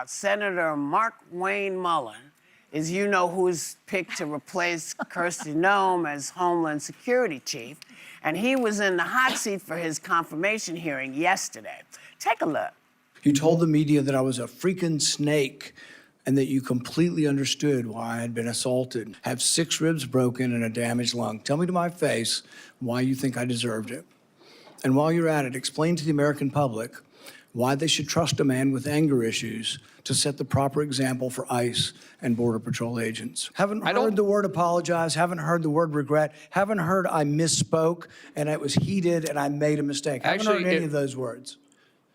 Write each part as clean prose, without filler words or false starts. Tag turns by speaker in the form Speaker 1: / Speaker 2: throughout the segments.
Speaker 1: Senator Markwayne Mullin is, you know, who's picked to replace Kristi Noem as Homeland Security Chief. And he was in the hot seat for his confirmation hearing yesterday. Take a look.
Speaker 2: You told the media that I was a freaking snake and that you completely understood why I had been assaulted, have 6 ribs broken and a damaged lung. Tell me to my face why you think I deserved it. And while you're at it, explain to the American public why they should trust a man with anger issues to set the proper example for ICE and Border Patrol agents. Haven't heard the word apologize, haven't heard the word regret, haven't heard I misspoke and it was heated and I made a mistake. Haven't heard any of those words.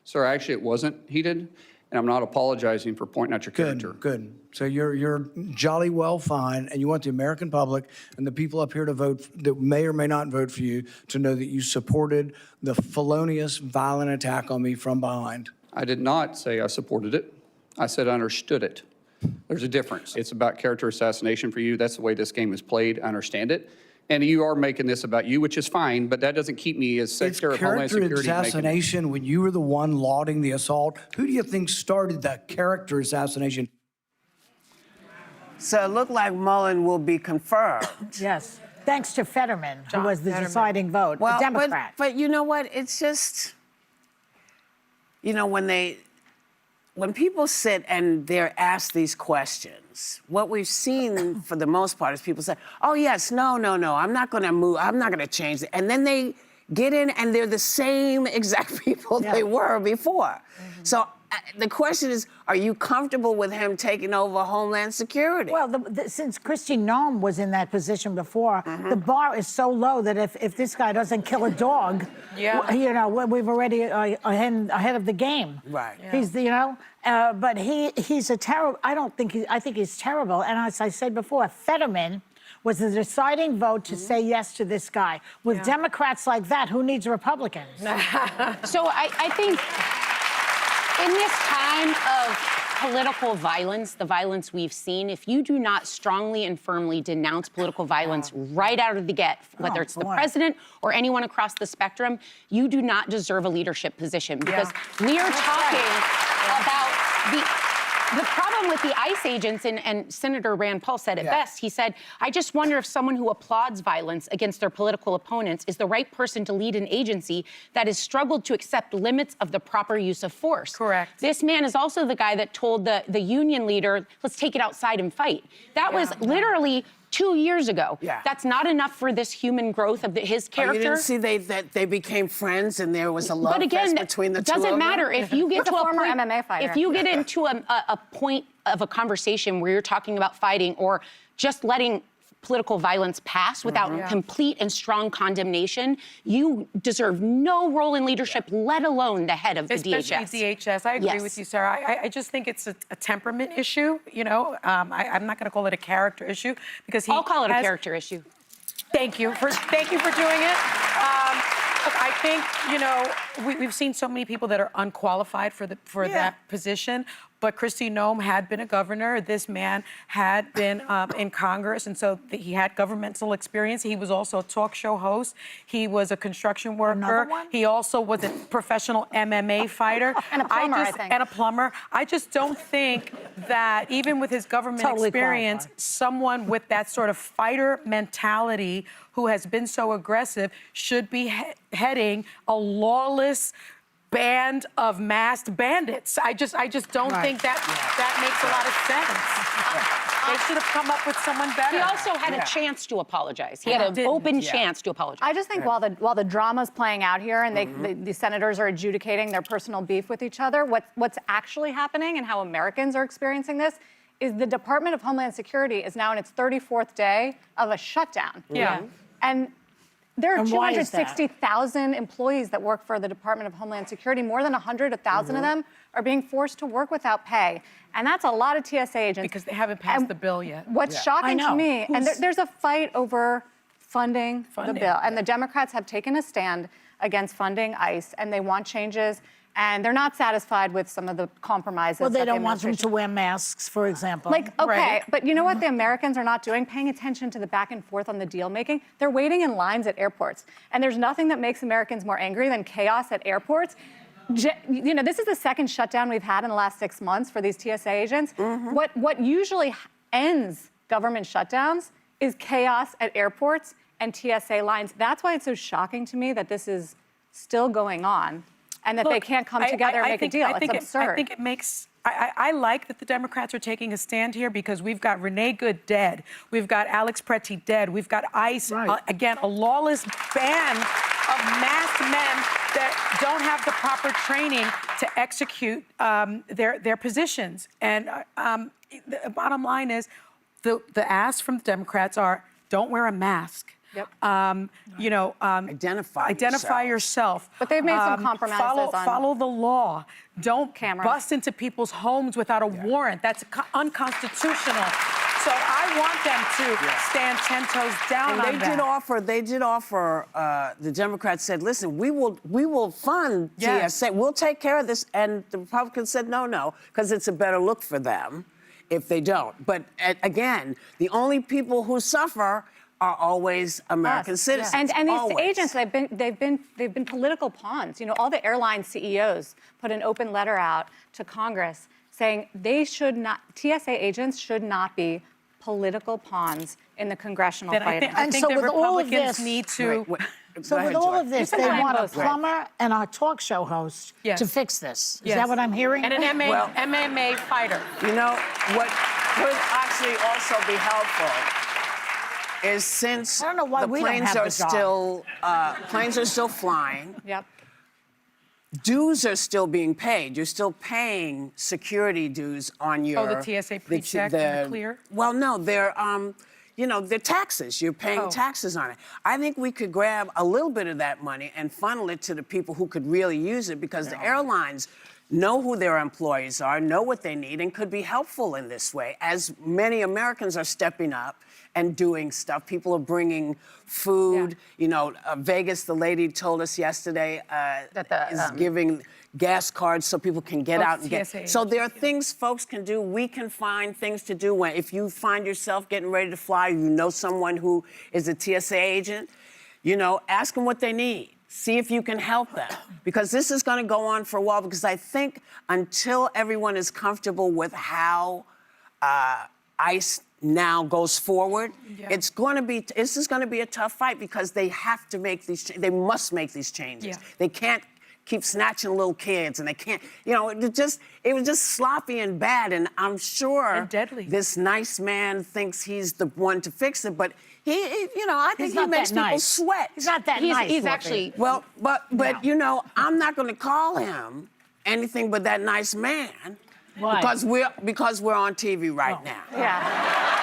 Speaker 3: Sir, actually, it wasn't heated, and I'm not apologizing for pointing out your character.
Speaker 2: Good. So you're jolly well fine, and you want the American public and the people up here to vote, that may or may not vote for you, to know that you supported the felonious, violent attack on me from behind.
Speaker 3: I did not say I supported it. I said I understood it. There's a difference. It's about character assassination for you. That's the way this game is played. I understand it. And you are making this about you, which is fine, but that doesn't keep me as Secretary of Homeland Security.
Speaker 2: It's character assassination when you were the one lauding the assault. Who do you think started that character assassination?
Speaker 1: So it looked like Mullin will be confirmed.
Speaker 4: Yes, thanks to Fetterman, who was the deciding vote,
Speaker 1: well,
Speaker 4: a Democrat.
Speaker 1: But you know what? It's just, you know, when people sit and they're asked these questions, what we've seen for the most part is people say, oh, yes, no, I'm not going to move, I'm not going to change it. And then they get in and they're the same exact people they were before. So the question is, are you comfortable with him taking over Homeland Security?
Speaker 4: Well, since Kristi Noem was in that position before, the bar is so low that if this guy doesn't kill a dog, you know, we've already ahead of the game.
Speaker 1: Right.
Speaker 4: Yeah. He's, you know, but he's a terrible, I think he's terrible. And as I said before, Fetterman was the deciding vote to say yes to this guy. With Democrats like that, who needs Republicans?
Speaker 5: So I think in this time of political violence, the violence we've seen, if you do not strongly and firmly denounce political violence right out of the get, whether it's the president or anyone across the spectrum, you do not deserve a leadership position, because we are talking about the problem with the ICE agents, and Senator Rand Paul said it best. He said, I just wonder if someone who applauds violence against their political opponents is the right person to lead an agency that has struggled to accept limits of the proper use of force.
Speaker 6: Correct.
Speaker 5: This man is also the guy that told the union leader, let's take it outside and fight. That was literally 2 years ago. That's not enough for this human growth of his character.
Speaker 1: You didn't see that they became friends and there was a love fest between the two of them?
Speaker 5: It doesn't matter if you get to a
Speaker 6: former
Speaker 5: point,
Speaker 6: MMA fighter.
Speaker 5: if you get into a point of a conversation where you're talking about fighting or just letting political violence pass without complete and strong condemnation, you deserve no role in leadership, let alone the head of the DHS.
Speaker 6: Especially DHS. I agree with you, Sarah. I just think it's a temperament issue, you know. I'm not going to call it a character issue, because
Speaker 5: I'll call it a character issue.
Speaker 6: Thank you for doing it. Look, I think, you know, we've seen so many people that are unqualified for that position. But Kristi Noem had been a governor. This man had been in Congress, and so he had governmental experience. He was also a talk show host. He was a construction worker. He also was a professional MMA fighter. And a plumber, I think. And a plumber. I just don't think that, even with his government experience, someone with that sort of fighter mentality who has been so aggressive should be heading a lawless band of masked bandits. I just don't think that makes a lot of sense. They should have come up with someone better.
Speaker 5: He also had a chance to apologize. He had an open chance to apologize.
Speaker 7: I just think while the drama's playing out here and the senators are adjudicating their personal beef with each other, what's actually happening and how Americans are experiencing this is the Department of Homeland Security is now in its 34th day of a shutdown. And there are 260,000 employees that work for the Department of Homeland Security. More than 100,000 of them are being forced to work without pay. And that's a lot of TSA agents.
Speaker 6: Because they haven't passed the bill yet.
Speaker 7: What's shocking to me, and there's a fight over funding the bill. And the Democrats have taken a stand against funding ICE, and they want changes. And they're not satisfied with some of the compromises.
Speaker 4: Well, they don't want them to wear masks, for example.
Speaker 7: Like, okay, but you know what the Americans are not doing? Paying attention to the back and forth on the deal making. They're waiting in lines at airports. And there's nothing that makes Americans more angry than chaos at airports. You know, this is the second shutdown we've had in the last 6 months for these TSA agents. What usually ends government shutdowns is chaos at airports and TSA lines. That's why it's so shocking to me that this is still going on and that they
Speaker 6: Look,
Speaker 7: can't come together and make a deal. It's absurd.
Speaker 6: I think it makes. I like that the Democrats are taking a stand here because we've got Renee Good dead, we've got Alex Pretty dead, we've got ICE again, a lawless band of masked men that don't have the proper training to execute their positions. And the bottom line is, the asks from the Democrats are, don't wear a mask.
Speaker 7: Yep.
Speaker 6: You know, identify yourself.
Speaker 7: But they've made some compromises
Speaker 6: follow the law. Don't
Speaker 7: cameras.
Speaker 6: bust into people's homes without a warrant. That's unconstitutional. So I want them to stand 10 toes down
Speaker 1: And
Speaker 6: on
Speaker 1: they
Speaker 6: that.
Speaker 1: did offer. The Democrats said, "Listen, we will fund TSA. We'll take care of this." And the Republicans said, "No, because it's a better look for them if they don't." But again, the only people who suffer are always American citizens.
Speaker 7: And these
Speaker 1: always.
Speaker 7: agents, they've been political pawns. You know, all the airline CEOs put an open letter out to Congress saying TSA agents should not be political pawns in the congressional fight.
Speaker 6: I think the Republicans need to.
Speaker 4: So with all of this, they want a
Speaker 7: both ways.
Speaker 4: plumber and a talk show host to fix this. Is that what I'm hearing?
Speaker 6: And an MMA fighter.
Speaker 1: You know what could actually also be helpful is since
Speaker 4: I don't know why
Speaker 1: the
Speaker 4: we don't
Speaker 1: planes
Speaker 4: have
Speaker 1: are
Speaker 4: the job.
Speaker 1: still flying.
Speaker 7: Yep.
Speaker 1: Dues are still being paid. You're still paying security dues on your.
Speaker 6: Oh, the TSA pre-check and the clear?
Speaker 1: Well, no, they're they're taxes. You're paying taxes on it. I think we could grab a little bit of that money and funnel it to the people who could really use it, because the airlines know who their employees are, know what they need, and could be helpful in this way. As many Americans are stepping up and doing stuff. People are bringing food. You know, Vegas, the lady told us yesterday, is giving gas cards so people can get out and get. So there are things folks can do. We can find things to do. If you find yourself getting ready to fly, you know someone who is a TSA agent, you know, ask them what they need. See if you can help them, because this is going to go on for a while, because I think until everyone is comfortable with how ICE now goes forward, this is going to be a tough fight, because they have to make they must make these changes. They can't keep snatching little kids, and they can't, you know, it was just sloppy and bad, and I'm sure
Speaker 6: and deadly.
Speaker 1: This nice man thinks he's the one to fix it, but I think he makes people sweat.
Speaker 4: He's not that nice.
Speaker 5: He's actually.
Speaker 1: Well, but you know, I'm not going to call him anything but that nice man.
Speaker 4: Why?
Speaker 1: Because we're on TV right now.
Speaker 7: Yeah.